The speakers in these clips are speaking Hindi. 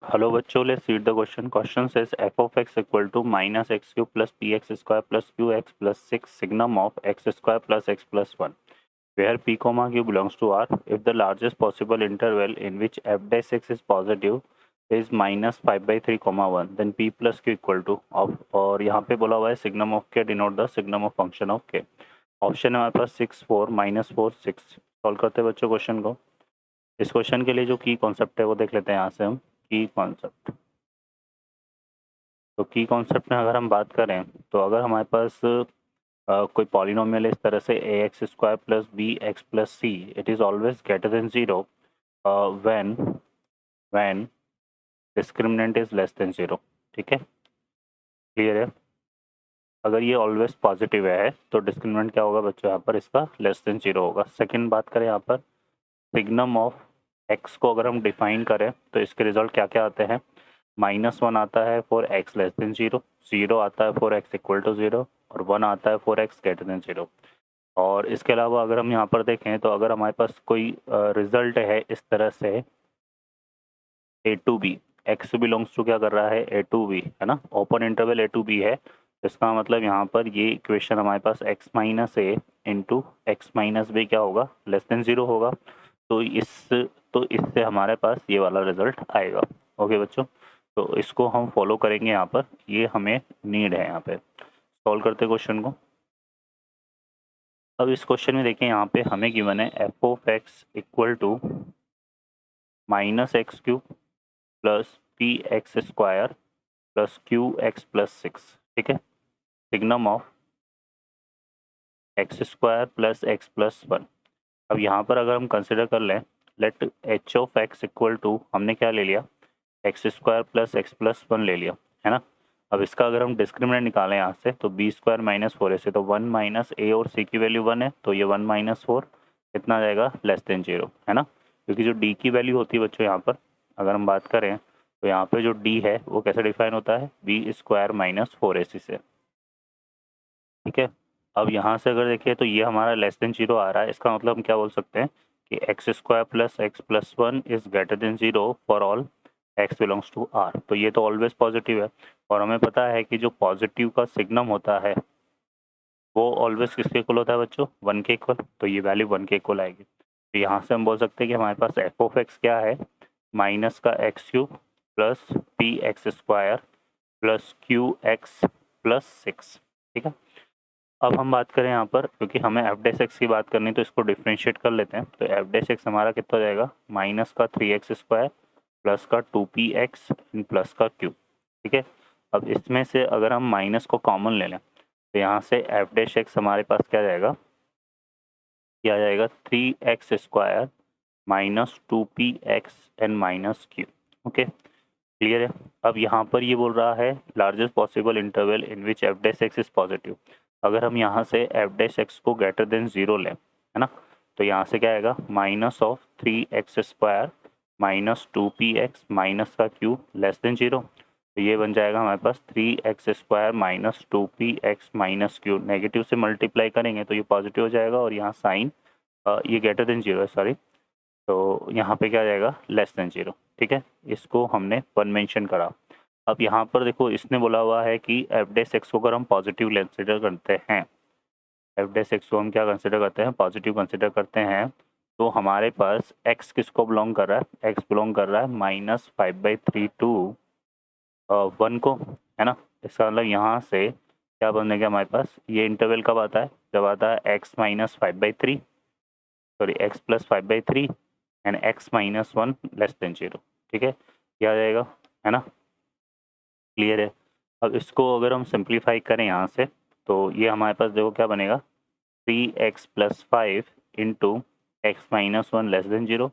हेलो बच्चों, let's read the question. Question says f of x equal to minus x cube plus px square plus qx plus 6 signum of x square plus x plus 1, where p comma q belongs to R. If the largest possible interval in which f dash x is positive is minus 5/3 comma 1, then p plus q equal to of, और यहाँ पे बोला हुआ है signum of k denote the signum of function of k. Option है हमारे पास 6 4 -4 6. सॉल्व करते हैं बच्चों क्वेश्चन को. इस क्वेश्चन के लिए जो की कॉन्सेप्ट है वो देख लेते हैं यहाँ से हम. की कॉन्सेप्ट, तो की कॉन्सेप्ट में अगर हम बात करें तो अगर हमारे पास कोई पॉलिनोमियल इस तरह से a x square plus b x plus c, it is always greater than zero when when discriminant is less than zero. ठीक है, क्लियर है. अगर ये ऑलवेज पॉजिटिव है तो डिस्क्रिमिनेंट क्या होगा बच्चों, यहाँ पर इसका लेस देन ज़ीरो होगा. सेकंड बात करें यहाँ पर सिग्नम ऑफ एक्स को अगर हम डिफाइन करें तो इसके रिजल्ट क्या क्या आते हैं. -1 आता है for x less than zero, 0 आता है for x equal to zero, और 1 आता है for x greater than zero. और इसके अलावा अगर हम यहाँ पर देखें तो अगर हमारे पास कोई रिजल्ट है इस तरह से a to b, x belongs to क्या कर रहा है ए टू बी, है ना, open interval a to b है, तो इसका मतलब यहाँ पर ये इक्वेशन हमारे पास x minus a into x minus b क्या होगा, लेस देन ज़ीरो होगा. तो इससे हमारे पास ये वाला रिजल्ट आएगा. ओके बच्चों, तो इसको हम फॉलो करेंगे यहाँ पर, ये हमें नीड है यहाँ पे. सॉल्व करते क्वेश्चन को. अब इस क्वेश्चन में देखें यहाँ पे हमें गिवन है f of x equal to minus x cube plus p x square plus q x plus 6. ठीक है, signum of x square plus x plus 1. अब यहाँ पर अगर हम कंसिडर कर लें, let h of x equal to, हमने क्या ले लिया, x square plus x plus 1 ले लिया, है ना. अब इसका अगर हम डिस्क्रिमिनेंट निकालें यहाँ से तो बी स्क्वायर माइनस 4 से, तो 1 माइनस ए और सी की वैल्यू 1 है, तो ये 1 माइनस 4 कितना आ जाएगा, लेस देन 0, है ना. क्योंकि जो डी की वैल्यू होती है बच्चों यहाँ पर अगर हम बात करें तो यहाँ पे जो डी है वो कैसे डिफाइन होता है, बी स्क्वायर माइनस 4ac से. ठीक है, अब यहाँ से अगर देखिए तो ये हमारा लेस देन 0 आ रहा है, इसका मतलब हम क्या बोल सकते हैं कि x square plus x plus 1 is greater than 0 for all x belongs to R. तो ये तो ऑलवेज पॉजिटिव है, और हमें पता है कि जो पॉजिटिव का सिग्नम होता है वो ऑलवेज किसके इक्वल होता है बच्चों, 1 के इक्वल. तो ये वैल्यू 1 के इक्वल आएगी. तो यहाँ से हम बोल सकते हैं कि हमारे पास एफ ऑफ एक्स क्या है, माइनस का x cube plus p x square plus q x plus 6. ठीक है, अब हम बात करें यहाँ पर, क्योंकि हमें एफ डैश एक्स की बात करनी है तो इसको डिफ्रेंशिएट कर लेते हैं. तो एफ डैश एक्स हमारा कितना हो जाएगा, माइनस का 3x स्क्वायर प्लस का 2px प्लस का क्यू. ठीक है, अब इसमें से अगर हम माइनस को कॉमन ले लें तो यहाँ से एफ डैश एक्स हमारे पास क्या जाएगा, क्या जाएगा 3x square minus 2px and minus Q. Okay, clear है. अब यहाँ पर ये बोल रहा है largest possible interval in which F dash x is positive. अगर हम यहाँ से एफ डैश एक्स को ग्रेटर देन 0 लें, है ना, तो यहाँ से क्या आएगा, minus of 3x square minus 2px minus का क्यू लेस देन 0. तो ये बन जाएगा हमारे पास 3x square minus 2px minus Q. Negative से मल्टीप्लाई करेंगे तो ये पॉजिटिव हो जाएगा, और यहाँ साइन ये ग्रेटर देन 0 है, सॉरी, तो यहाँ पे क्या आ जाएगा, लेस देन 0. ठीक है, इसको हमने 1 मेंशन करा. अब यहाँ पर देखो इसने बोला हुआ है कि एफ डैश एक्स को अगर हम पॉजिटिव कंसिडर करते हैं, एफ डैश एक्स को हम क्या कंसिडर करते हैं, पॉजिटिव कंसिडर करते हैं, तो हमारे पास एक्स किसको बिलोंग कर रहा है, एक्स बिलोंग कर रहा है -5/3 टू 1 को, है ना. इसका मतलब यहाँ से क्या बनेगा हमारे पास, ये इंटरवल कब आता है, जब आता है x minus 5/3, sorry x plus 5/3 and x minus 1 less than 0. ठीक है, क्या आ जाएगा, है ना, क्लियर है. अब इसको अगर हम सिंप्लीफाई करें यहाँ से तो ये हमारे पास देखो क्या बनेगा, 3x plus 5 into x minus 1 less than 0,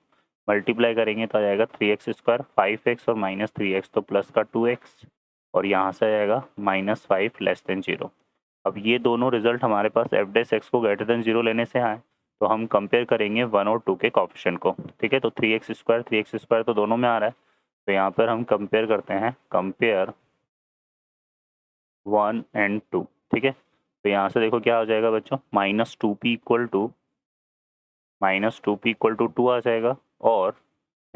multiply करेंगे तो आ जाएगा 3x स्क्वायर, 5x और माइनस 3x तो प्लस का 2x, और यहाँ से आ जाएगा -5 लेस देन 0. अब ये दोनों रिजल्ट हमारे पास एफ डैश एक्स को ग्रेटर देन 0 लेने से आए, तो हम कंपेयर करेंगे 1 और 2 के कोफिशिएंट को. ठीक है, तो 3x स्क्वायर तो दोनों में आ रहा है, तो यहाँ पर हम कंपेयर करते हैं, कंपेयर 1 एंड 2. ठीक है, तो यहाँ से देखो क्या हो जाएगा बच्चों, -2p equal to -2p equal to 2 आ जाएगा, और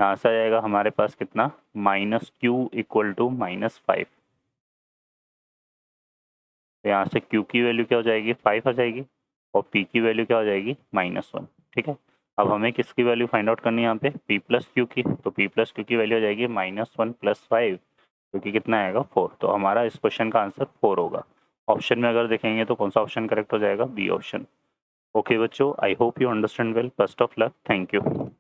यहाँ से आ जाएगा हमारे पास कितना, -q इक्वल टू -5। तो यहाँ से q की वैल्यू क्या हो जाएगी, 5 आ जाएगी, और p की वैल्यू क्या हो जाएगी, -1। ठीक है, अब हमें किसकी वैल्यू फाइंड आउट करनी है यहाँ पे, p प्लस क्यू की। तो p प्लस क्यू की वैल्यू हो जाएगी -1 + 5, जो कि कितना आएगा, 4। तो हमारा इस क्वेश्चन का आंसर 4 होगा। ऑप्शन में अगर देखेंगे तो कौन सा ऑप्शन करेक्ट हो जाएगा, बी ऑप्शन। ओके बच्चों, I hope you understand well. Best of luck, thank you.